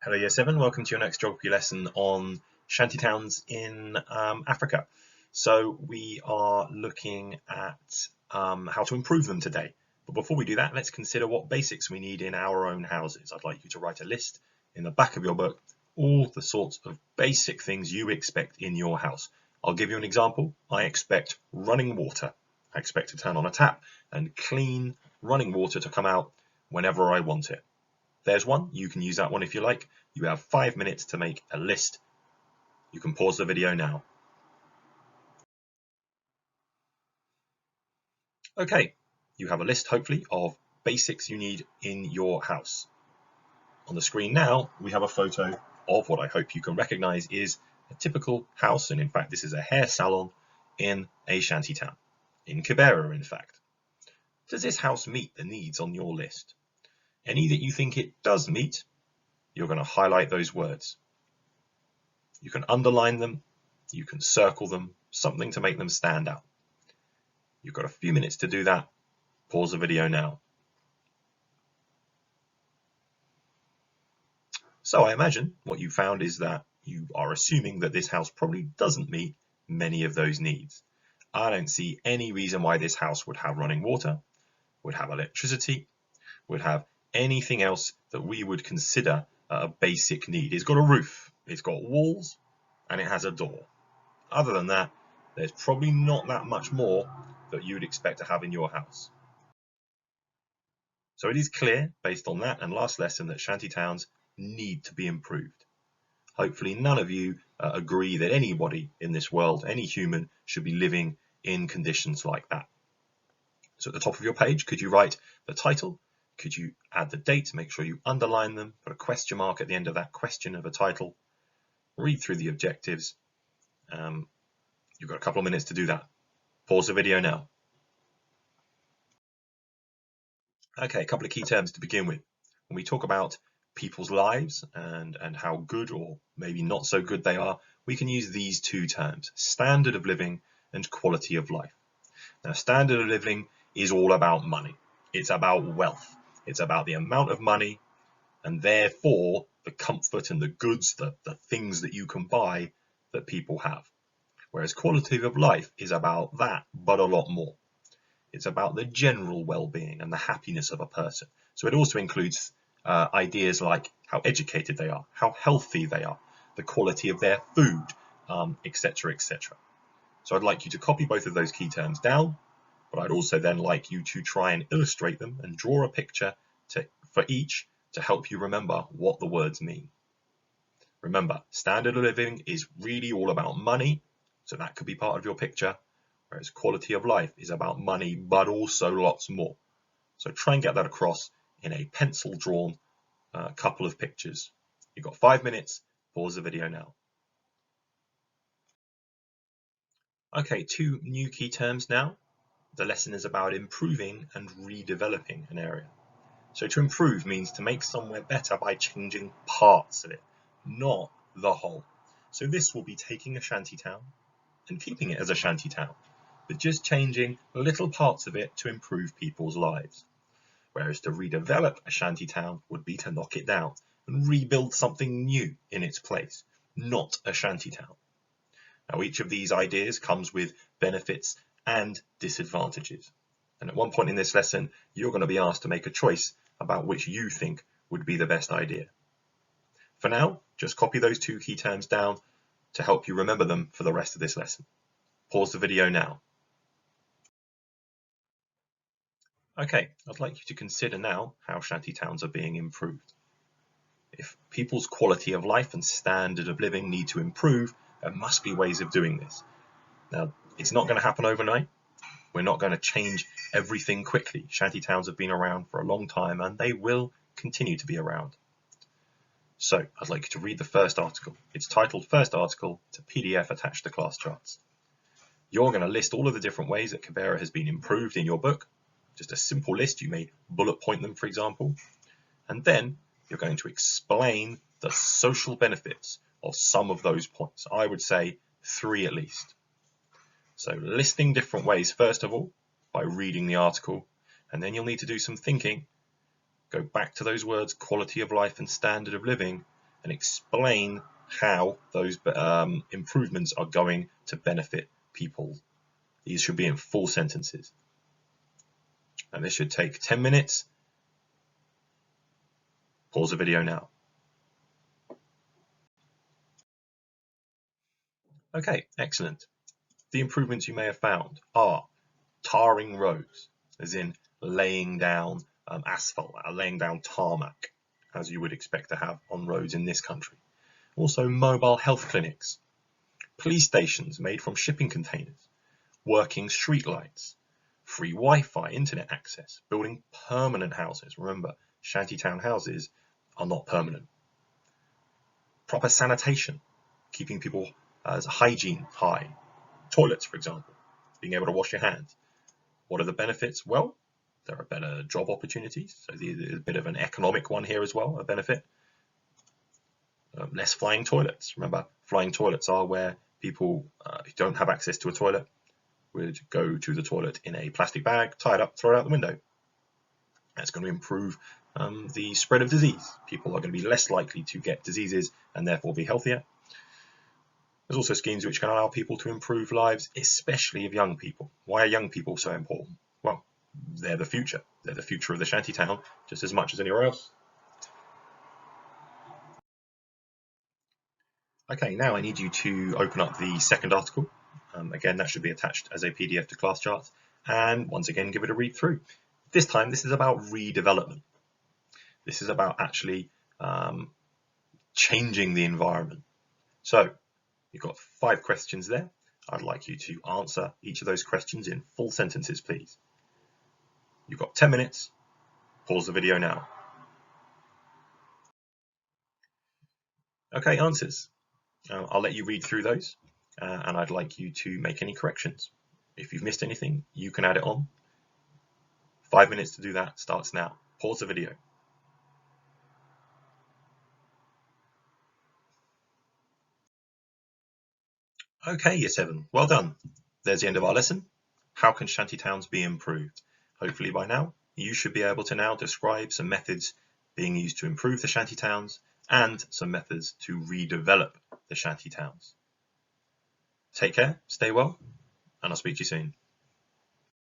Hello Year 7, welcome to your next geography lesson on shanty towns in Africa. So we are looking at how to improve them today. But before we do that, let's consider what basics we need in our own houses. I'd like you to write a list in the back of your book, all the sorts of basic things you expect in your house. I'll give you an example. I expect running water. I expect to turn on a tap and clean running water to come out whenever I want it. There's one. You can use that one if you like. You have 5 minutes to make a list. You can pause the video now. Okay, you have a list, hopefully, of basics you need in your house. On the screen now, we have a photo of what I hope you can recognize is a typical house, and in fact, this is a hair salon in a shanty town, in Kibera, in fact. Does this house meet the needs on your list? Any that you think it does meet, you're going to highlight those words. You can underline them, you can circle them, something to make them stand out. You've got a few minutes to do that. Pause the video now. So I imagine what you found is that you are assuming that this house probably doesn't meet many of those needs. I don't see any reason why this house would have running water, would have electricity, would have anything else that we would consider a basic need. It's got a roof, it's got walls, and it has a door. Other than that, there's probably not that much more that you would expect to have in your house. So it is clear, based on that and last lesson, that shanty towns need to be improved. Hopefully none of you agree that anybody in this world, any human, should be living in conditions like that. So at the top of your page, could you write the title? Could you add the date? Make sure you underline them, put a question mark at the end of that question of a title. Read through the objectives. You've got a couple of minutes to do that. Pause the video now. Okay, a couple of key terms to begin with. When we talk about people's lives and how good or maybe not so good they are, we can use these two terms, standard of living and quality of life. Now, standard of living is all about money. It's about wealth. It's about the amount of money and therefore the comfort and the goods, the things that you can buy that people have. Whereas quality of life is about that, but a lot more. It's about the general well-being and the happiness of a person. So it also includes ideas like how educated they are, how healthy they are, the quality of their food, etc., etc. So I'd like you to copy both of those key terms down, but I'd also then like you to try and illustrate them and draw a picture for each to help you remember what the words mean. Remember, standard of living is really all about money, so that could be part of your picture, whereas quality of life is about money, but also lots more. So try and get that across in a pencil-drawn couple of pictures. You've got 5 minutes. Pause the video now. Okay, 2 new key terms now. The lesson is about improving and redeveloping an area. So to improve means to make somewhere better by changing parts of it, not the whole. So this will be taking a shanty town and keeping it as a shanty town, but just changing little parts of it to improve people's lives. Whereas to redevelop a shanty town would be to knock it down and rebuild something new in its place, not a shanty town. Now, each of these ideas comes with benefits and disadvantages. And at one point in this lesson, you're going to be asked to make a choice about which you think would be the best idea. For now, just copy those 2 key terms down to help you remember them for the rest of this lesson. Pause the video now. Okay, I'd like you to consider now how shanty towns are being improved. If people's quality of life and standard of living need to improve, there must be ways of doing this. Now, it's not going to happen overnight. We're not going to change everything quickly. Shanty towns have been around for a long time and they will continue to be around. So I'd like you to read the first article. It's titled First Article. It's a PDF attached to class charts. You're going to list all of the different ways that Kibera has been improved in your book. Just a simple list. You may bullet point them, for example. And then you're going to explain the social benefits of some of those points. I would say 3 at least. So listing different ways, first of all, by reading the article, and then you'll need to do some thinking. Go back to those words, quality of life and standard of living, and explain how those improvements are going to benefit people. These should be in full sentences. And this should take 10 minutes. Pause the video now. Okay, excellent. The improvements you may have found are tarring roads, as in laying down asphalt, laying down tarmac, as you would expect to have on roads in this country. Also mobile health clinics, police stations made from shipping containers, working streetlights, free Wi-Fi internet access, building permanent houses. Remember, shantytown houses are not permanent. Proper sanitation, keeping people as hygiene high. Toilets, for example, being able to wash your hands. What are the benefits? Well, there are better job opportunities. So there's a bit of an economic one here as well, a benefit. Less flying toilets. Remember, flying toilets are where people who don't have access to a toilet would go to the toilet in a plastic bag, tie it up, throw it out the window. That's going to improve the spread of disease. People are going to be less likely to get diseases and therefore be healthier. There's also schemes which can allow people to improve lives, especially of young people. Why are young people so important? Well, they're the future. They're the future of the shantytown just as much as anywhere else. Okay, now I need you to open up the second article. Again, that should be attached as a PDF to class charts. And once again, give it a read through. This time, this is about redevelopment. This is about actually changing the environment. So you've got 5 questions there. I'd like you to answer each of those questions in full sentences, please. You've got 10 minutes. Pause the video now. Okay, answers. I'll let you read through those, and I'd like you to make any corrections. If you've missed anything, you can add it on. 5 minutes to do that starts now. Pause the video. Okay, Year 7, well done. There's the end of our lesson. How can shantytowns be improved? Hopefully by now, you should be able to now describe some methods being used to improve the shantytowns and some methods to redevelop the shantytowns. Take care, stay well, and I'll speak to you soon.